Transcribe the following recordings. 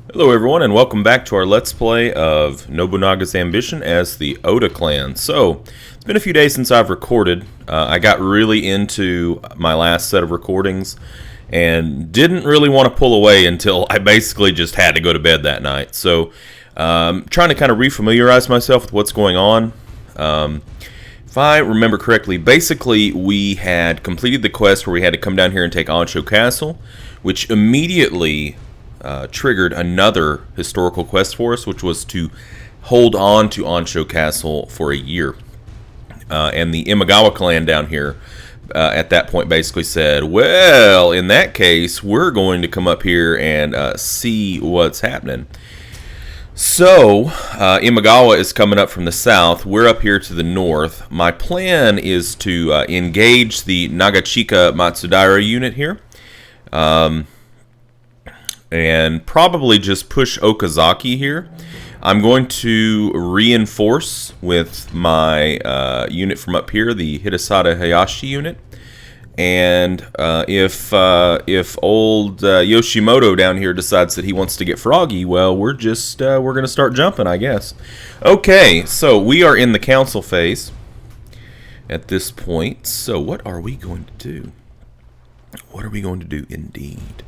Hello everyone and welcome back to our Let's Play of Nobunaga's Ambition as the Oda clan. So, it's been a few days since I've recorded. I got really into my last set of recordings and didn't really want to pull away until I basically just had to go to bed that night. So, trying to kind of refamiliarize myself with what's going on. If I remember correctly, basically we had completed the quest where we had to come down here and take Ansho Castle, which immediately triggered another historical quest for us, which was to hold on to Ansho Castle for a year. And the Imagawa clan down here at that point basically said, well, in that case, we're going to come up here and see what's happening. So, Imagawa is coming up from the south. We're up here to the north. My plan is to engage the Nagachika Matsudaira unit here. And probably just push Okazaki here. I'm going to reinforce with my unit from up here, the Hidesada Hayashi unit. And if old Yoshimoto down here decides that he wants to get froggy, well, we're going to start jumping, I guess. Okay, so we are in the council phase at this point. So what are we going to do? What are we going to do indeed?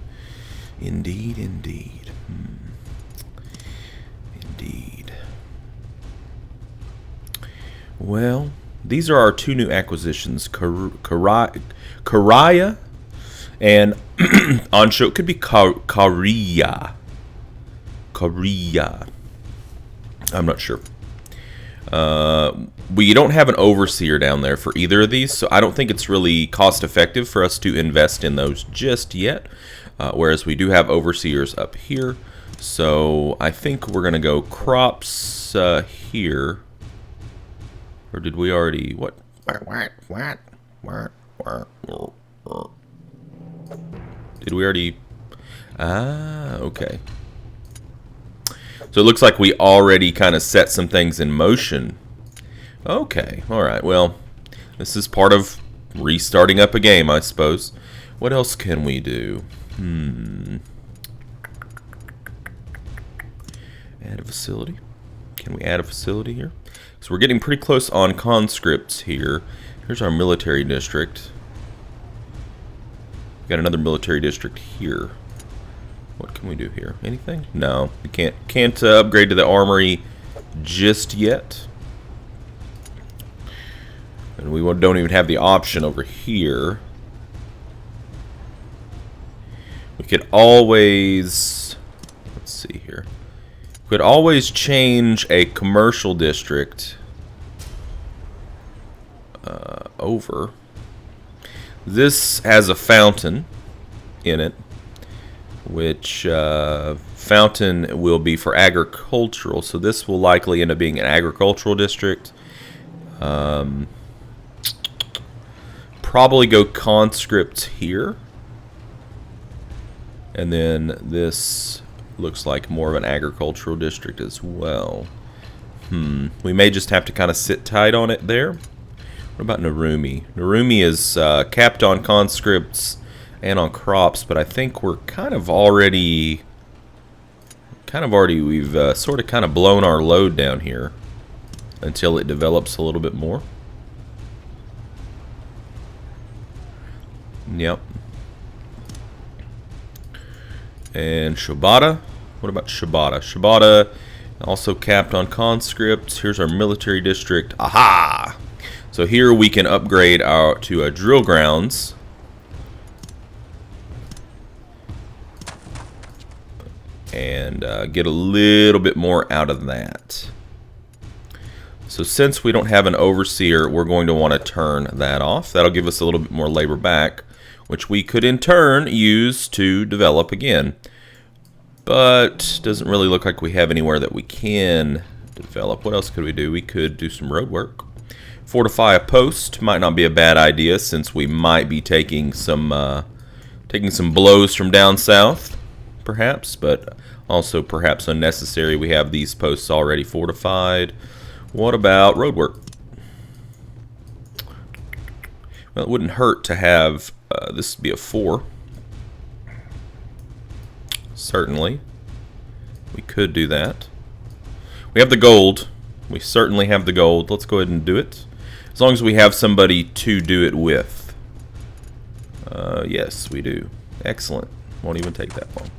Indeed. Indeed. Well, these are our two new acquisitions, Karaya and Ansho. It could be Kariya. I'm not sure. We don't have an overseer down there for either of these, so I don't think it's really cost effective for us to invest in those just yet. Whereas we do have overseers up here. So I think we're going to go crops here. Or did we already... What? Did we already... Ah, okay. So it looks like we already kind of set some things in motion. Okay, alright. Well, this is part of restarting up a game, I suppose. What else can we do? Add a facility. Can we add a facility here? So we're getting pretty close on conscripts here. Here's our military district. We've got another military district here. What can we do here? Anything? No, we can't upgrade to the armory just yet. And we don't even have the option over here. We could always, let's see here. We could always change a commercial district over. This has a fountain in it, which fountain will be for agricultural. So this will likely end up being an agricultural district. Probably go conscripts here. And then this looks like more of an agricultural district as well. We may just have to kind of sit tight on it there. What about Narumi? Narumi is capped on conscripts and on crops, but I think we're kind of already... we've sort of kind of blown our load down here until it develops a little bit more. Yep. And Shibata. What about Shibata? Shibata also capped on conscripts. Here's our military district. Aha! So here we can upgrade to drill grounds. And get a little bit more out of that. So since we don't have an overseer, we're going to want to turn that off. That'll give us a little bit more labor back, which we could in turn use to develop again. But doesn't really look like we have anywhere that we can develop. What else could we do? We could do some road work. Fortify a post might not be a bad idea, since we might be taking some blows from down south, perhaps, but also perhaps unnecessary. We have these posts already fortified. What about road work? Well, it wouldn't hurt to have this be a 4. Certainly. We could do that. We have the gold. We certainly have the gold. Let's go ahead and do it. As long as we have somebody to do it with. Yes, we do. Excellent. Won't even take that long.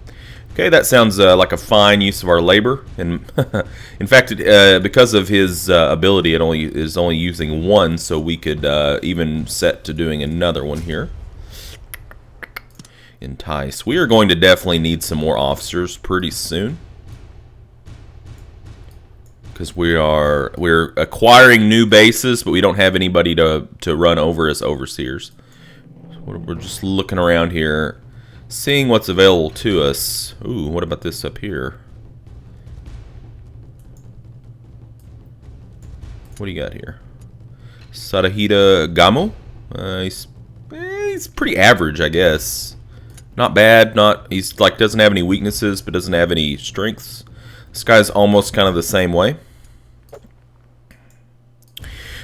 Okay, that sounds like a fine use of our labor. And in fact, because of his ability, it is only using one, so we could even set to doing another one here. Entice. We are going to definitely need some more officers pretty soon, because we're acquiring new bases, but we don't have anybody to run over as overseers. We're just looking around here, seeing what's available to us. Ooh, what about this up here? What do you got here? Sarahita Gamo? He's pretty average, I guess. Not bad. He's like doesn't have any weaknesses, but doesn't have any strengths. This guy's almost kind of the same way.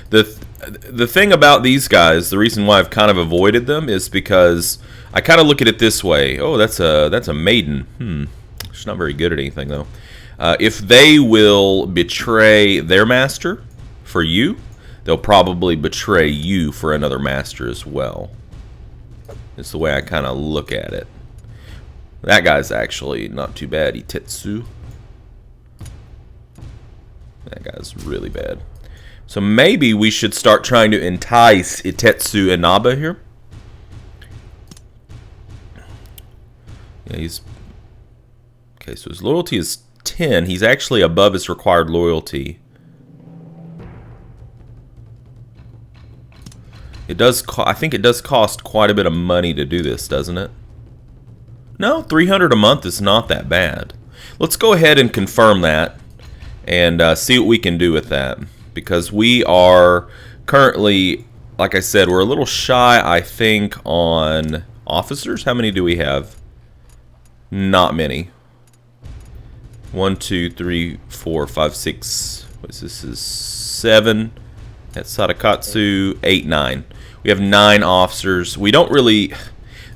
The thing about these guys, the reason why I've kind of avoided them is because I kind of look at it this way. Oh, that's a maiden. She's not very good at anything though. If they will betray their master for you, they'll probably betray you for another master as well. It's the way I kind of look at it. That guy's actually not too bad. Itetsu. That guy's really bad. So maybe we should start trying to entice Itetsu Inaba here. Yeah, he's... Okay, so his loyalty is 10. He's actually above his required loyalty. It does. I think it does cost quite a bit of money to do this, doesn't it? No, 300 a month is not that bad. Let's go ahead and confirm that and see what we can do with that. Because we are currently, like I said, we're a little shy, I think, on officers. How many do we have? Not many. 1, 2, 3, 4, 5, 6. What is this? Is 7 at Sadakatsu. 8, 9. We have 9 officers. We don't really...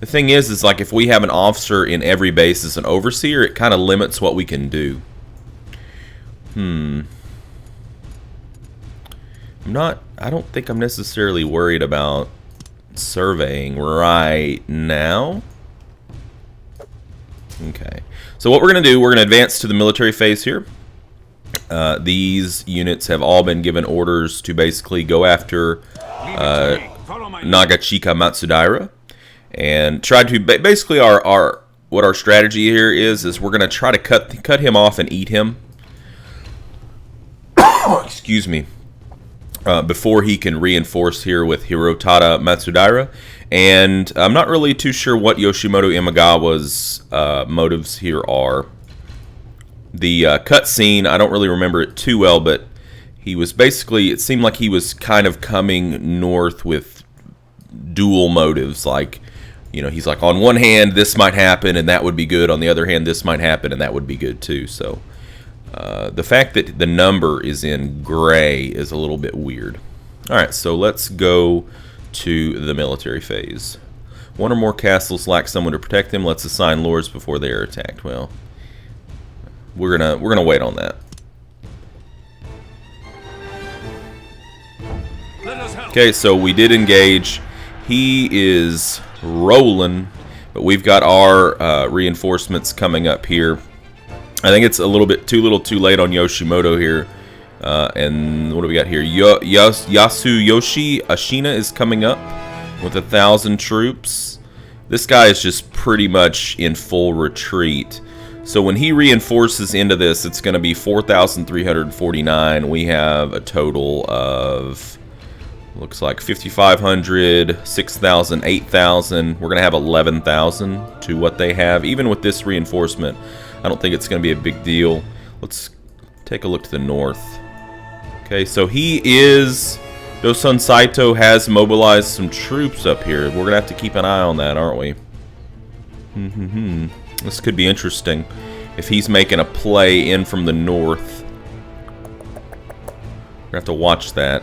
The thing is like if we have an officer in every base as an overseer, it kind of limits what we can do. I don't think I'm necessarily worried about surveying right now. Okay. So what we're going to do, we're going to advance to the military phase here. These units have all been given orders to basically go after Nagachika Matsudaira and try to basically what our strategy here is we're going to try to cut him off and eat him. Excuse me. Before he can reinforce here with Hirotada Matsudaira. And I'm not really too sure what Yoshimoto Imagawa's motives here are. The cutscene, I don't really remember it too well, but he was basically, it seemed like he was kind of coming north with dual motives. Like, you know, he's like, on one hand, this might happen and that would be good. On the other hand, this might happen and that would be good too. So... the fact that the number is in gray is a little bit weird. Alright, so let's go to the military phase. One or more castles lack someone to protect them. Let's assign lords before they are attacked. Well, we're gonna wait on that. Okay, so we did engage. He is rolling, but we've got our reinforcements coming up here. I think it's a little bit too late on Yoshimoto here. And what do we got here? Yasuyoshi Ashina is coming up with 1,000 troops. This guy is just pretty much in full retreat. So when he reinforces into this, it's going to be 4,349. We have a total of, looks like 5,500, 6,000, 8,000. We're going to have 11,000 to what they have. Even with this reinforcement, I don't think it's going to be a big deal. Let's take a look to the north. Okay, so he is... Dosun Saito has mobilized some troops up here. We're going to have to keep an eye on that, aren't we? This could be interesting. If he's making a play in from the north. We're going to have to watch that.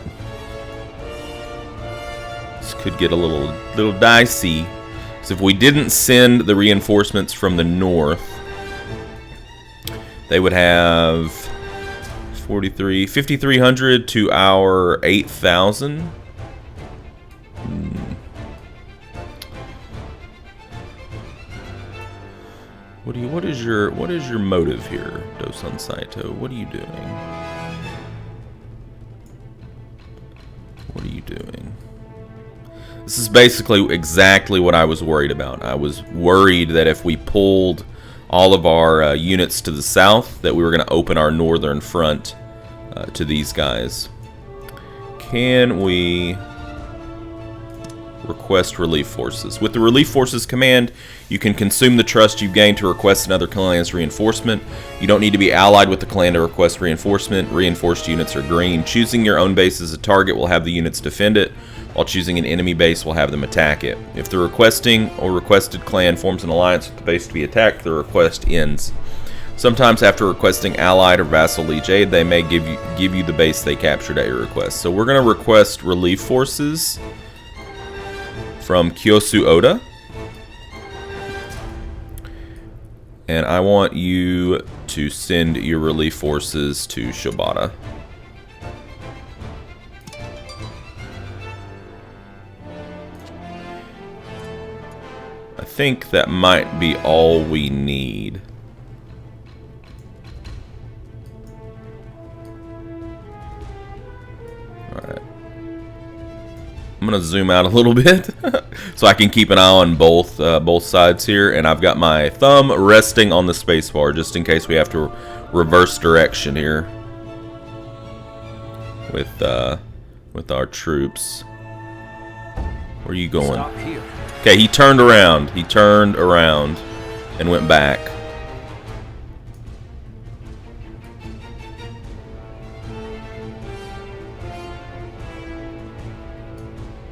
This could get a little dicey. Because if we didn't send the reinforcements from the north... They would have 5,300 to our 8,000. What is your motive here, Dosan Saito? What are you doing? What are you doing? This is basically exactly what I was worried about. I was worried that if we pulled all of our units to the south, that we were going to open our northern front to these guys. Can we request relief forces? With the relief forces command, you can consume the trust you've gained to request another clan's reinforcement. You don't need to be allied with the clan to request reinforcement. Reinforced units are green. Choosing your own base as a target will have the units defend it, while choosing an enemy base will have them attack it. If the requesting or requested clan forms an alliance with the base to be attacked, the request ends. Sometimes after requesting allied or vassal liege aid, they may give you the base they captured at your request. So we're going to request relief forces from Kyosu Oda. And I want you to send your relief forces to Shibata. I think that might be all we need. Alright. I'm going to zoom out a little bit so I can keep an eye on both sides here. And I've got my thumb resting on the spacebar just in case we have to reverse direction here with our troops. Where are you going? Stop here. Okay, he turned around. He turned around and went back.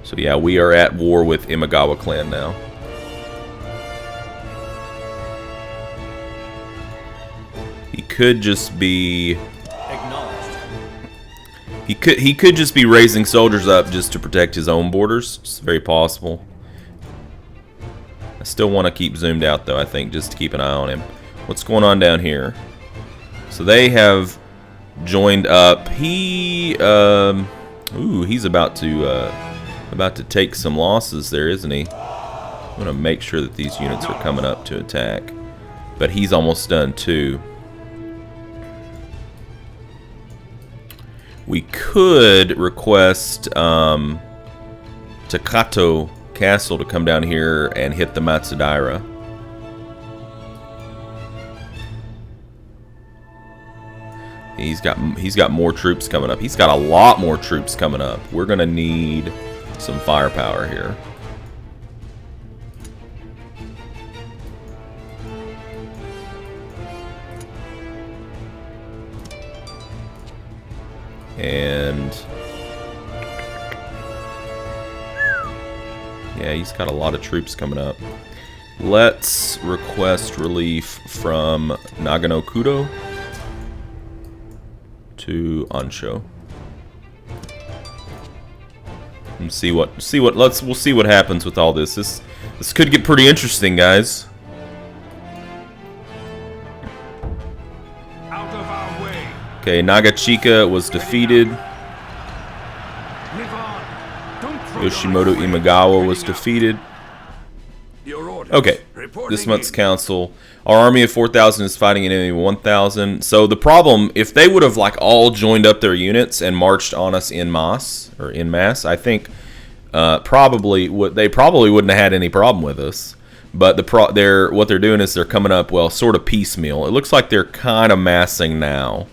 So yeah, we are at war with Imagawa clan now. He could just be... Acknowledged. He could just be raising soldiers up just to protect his own borders. It's very possible. I still want to keep zoomed out though, I think, just to keep an eye on him. What's going on down here? So they have joined up. He's about to take some losses there, isn't he? I'm going to make sure that these units are coming up to attack. But he's almost done too. We could request Takato Castle to come down here and hit the Matsudaira. He's got more troops coming up. He's got a lot more troops coming up. We're gonna need some firepower here. And yeah, he's got a lot of troops coming up. Let's request relief from Nagano Kudo to Ansho. And we'll see what happens with all this. This could get pretty interesting, guys. Out of our way. Okay, Nagachika was defeated. Yoshimoto Imagawa was defeated. Okay, this month's council. Our army of 4,000 is fighting an enemy of 1,000. So the problem, if they would have like all joined up their units and marched on us en masse, I think they probably wouldn't have had any problem with us. But what they're doing is they're coming up, well, sort of piecemeal. It looks like they're kind of massing now.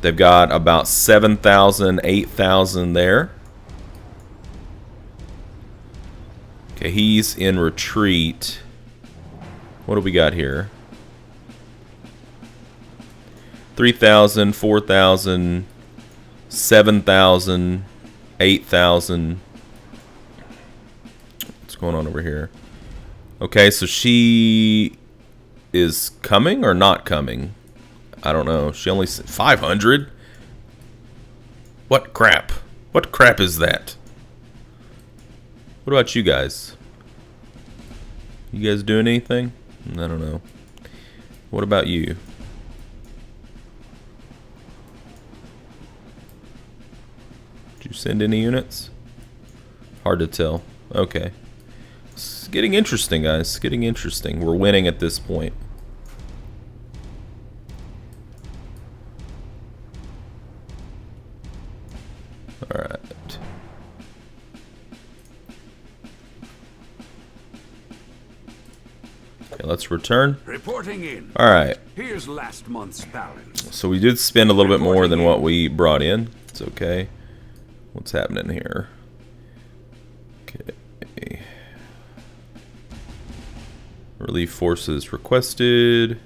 They've got about 7,000, 8,000 there. Okay, he's in retreat. What do we got here? 3,000, 4,000, 7,000, 8,000. What's going on over here? Okay, so she is coming or not coming? I don't know. She only said 500? What crap? What crap is that? What about you guys? You guys doing anything? I don't know. What about you? Did you send any units? Hard to tell. Okay. It's getting interesting, guys. It's getting interesting. We're winning at this point. Alright. Okay, let's return. Reporting in. Alright. Here's last month's balance. So we did spend a little bit more than what we brought in. It's okay. What's happening here? Okay. Relief forces requested.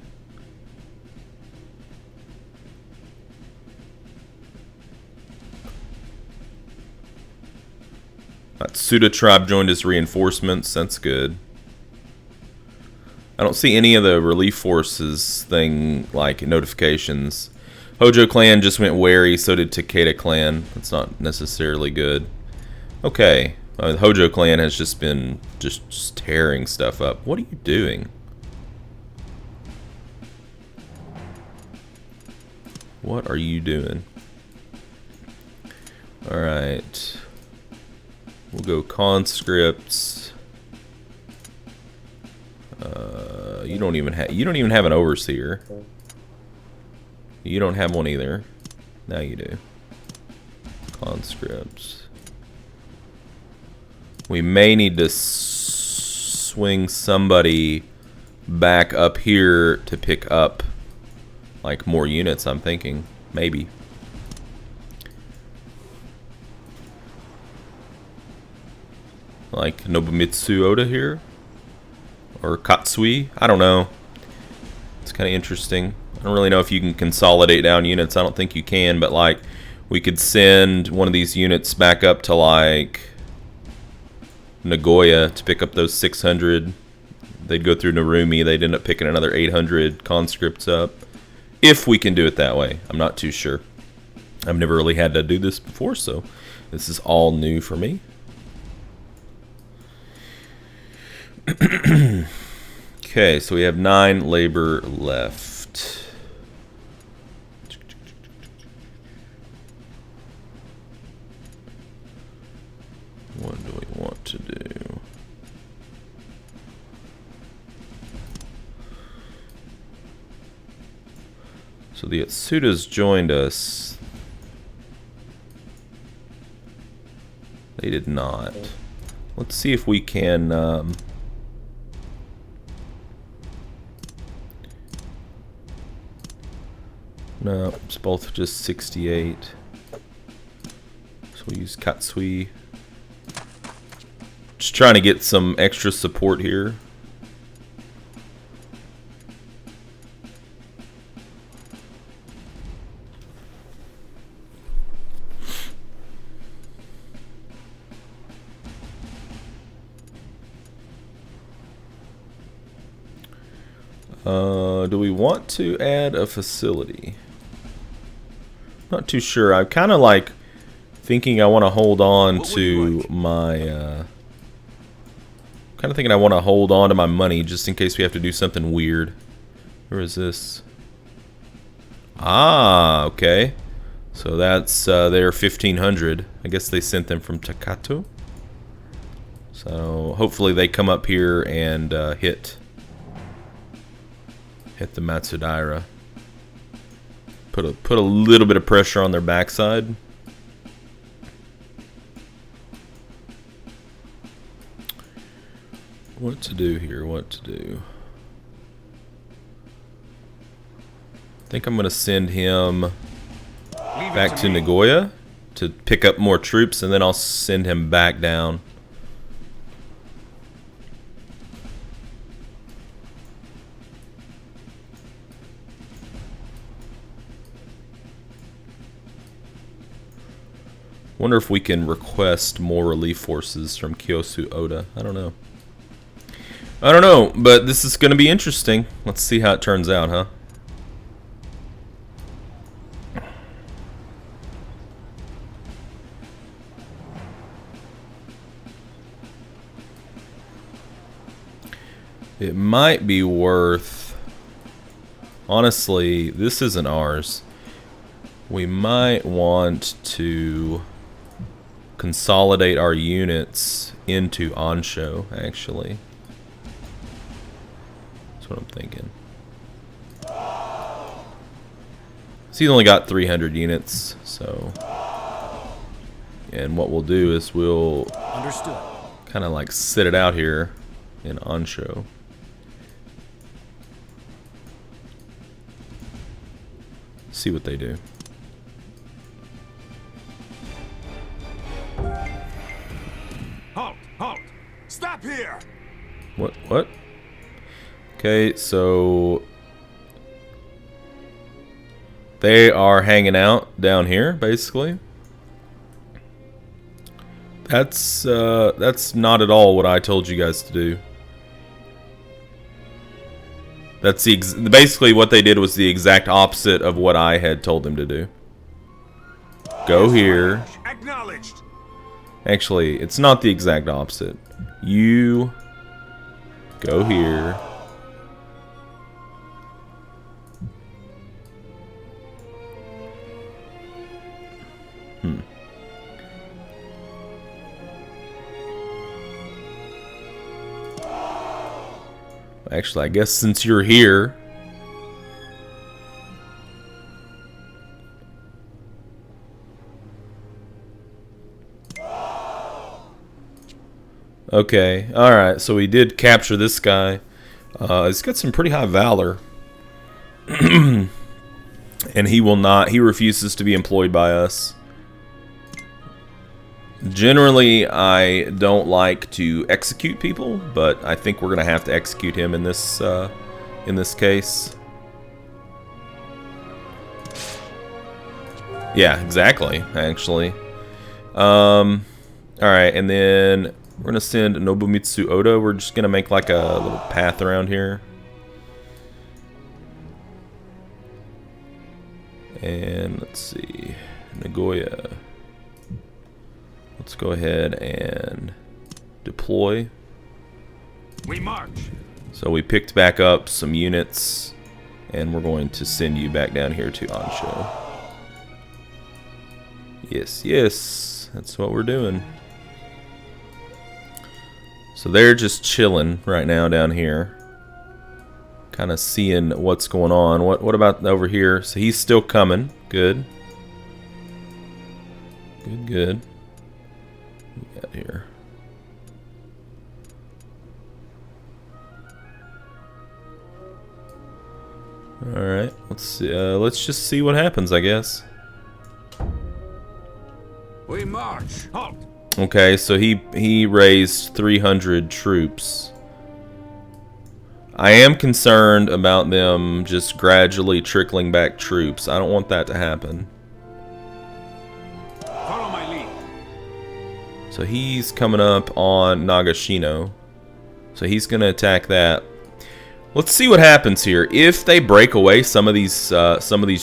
Matsuda tribe joined as reinforcements. That's good. I don't see any of the relief forces thing like notifications. Hojo clan just went wary, so did Takeda clan. That's not necessarily good. Okay. The Hojo clan has just been just tearing stuff up. What are you doing? What are you doing? Alright. We'll go conscripts. You don't even have an overseer. You don't have one either. Now you do. Conscripts. We may need to swing somebody back up here to pick up like more units, I'm thinking. Maybe. Like Nobumitsu Oda here. Or Katsui. I don't know. It's kind of interesting. I don't really know if you can consolidate down units. I don't think you can, but like we could send one of these units back up to like Nagoya to pick up those 600. They'd go through Narumi. They'd end up picking another 800 conscripts up. If we can do it that way. I'm not too sure. I've never really had to do this before, so this is all new for me. Okay, so we have 9 labor left. What do we want to do? So the Atsudas joined us. They did not. Let's see if we can no, it's both just 68. So we use Katsui. Just trying to get some extra support here. Do we want to add a facility? Not too sure. I'm kind of like thinking I want to hold on to my kind of thinking I want to hold on to my money just in case we have to do something weird. Where is this? Ah, okay. So that's their 1500. I guess they sent them from Takato. So hopefully they come up here and hit the Matsudaira. Put a little bit of pressure on their backside. What to do here? What to do? I think I'm gonna send him back to Nagoya to pick up more troops, and then I'll send him back down. Wonder if we can request more relief forces from Kyosu Oda. I don't know. I don't know, but this is going to be interesting. Let's see how it turns out, huh? It might be worth Honestly, this isn't ours. We might want to consolidate our units into Ansho, actually. That's what I'm thinking. So he's only got 300 units, so... And what we'll do is we'll kind of like sit it out here in Ansho. See what they do. Halt! Halt! Stop here! What? Okay, so they are hanging out down here, basically. That's not at all what I told you guys to do. That's basically what they did was the exact opposite of what I had told them to do. Go here. Acknowledged. Actually, it's not the exact opposite. You go here. Actually, I guess since you're here, okay, alright, so we did capture this guy. He's got some pretty high valor. And he refuses to be employed by us. Generally, I don't like to execute people, but I think we're gonna have to execute him in this case. Yeah, exactly. Actually, all right, and then we're gonna send Nobumitsu Oda. We're just gonna make like a little path around here, and let's see, Nagoya. Let's go ahead and deploy. We march. So we picked back up some units, and we're going to send you back down here to Ansho. Yes, yes, that's what we're doing. So they're just chilling right now down here, kind of seeing what's going on. What about over here? So he's still coming. Good. Good, good. Here. All right, let's see. Let's just see what happens, I guess. We march. Halt. Okay, so he raised 300 troops. I am concerned about them just gradually trickling back troops. I don't want that to happen. Follow my lead. So he's coming up on Nagashino. So he's going to attack that. Let's see what happens here. If they break away some of these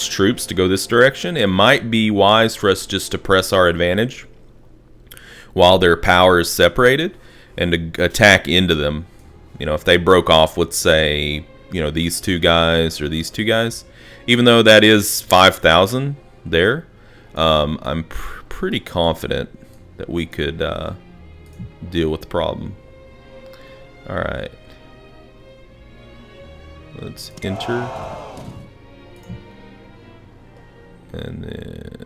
troops to go this direction, it might be wise for us just to press our advantage while their power is separated and to attack into them. You know, if they broke off, let's say, you know, these two guys or these two guys, even though that is 5,000 there, I'm pretty confident that we could deal with the problem. All right. Let's enter. And then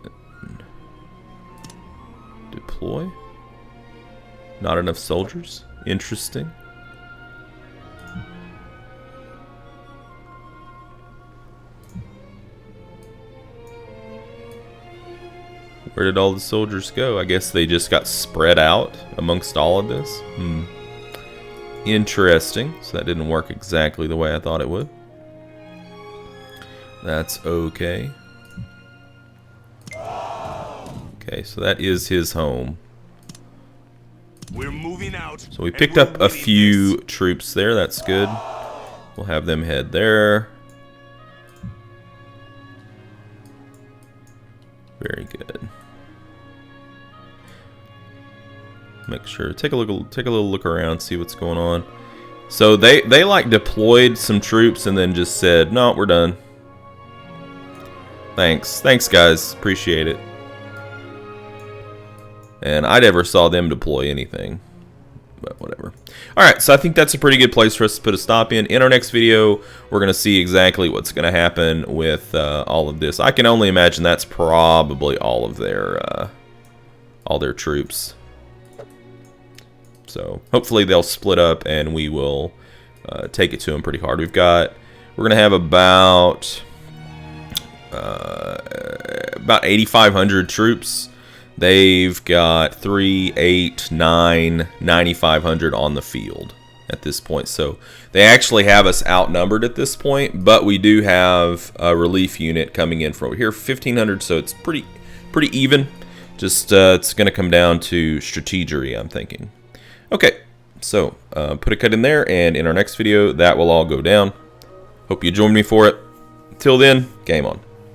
deploy. Not enough soldiers. Interesting. Where did all the soldiers go? I guess they just got spread out amongst all of this. Interesting. So that didn't work exactly the way I thought it would. That's okay. Okay, so that is his home. We're moving out. So we picked up a few troops there. That's good. We'll have them head there. Very good. Make sure, take a little look around, see what's going on. So they like deployed some troops and then just said, no, we're done. Thanks. Thanks, guys. Appreciate it. And I never saw them deploy anything. But whatever. Alright, so I think that's a pretty good place for us to put a stop in. In our next video, we're going to see exactly what's going to happen with all of this. I can only imagine that's probably all of their troops. So hopefully they'll split up and we will take it to them pretty hard. We're going to have about 8,500 troops. They've got 3, 8, 9, 9,500 on the field at this point. So they actually have us outnumbered at this point, but we do have a relief unit coming in from over here, 1,500. So it's pretty even. Just it's going to come down to strategery, I'm thinking. Okay, so put a cut in there, and in our next video, that will all go down. Hope you join me for it. Till then, game on.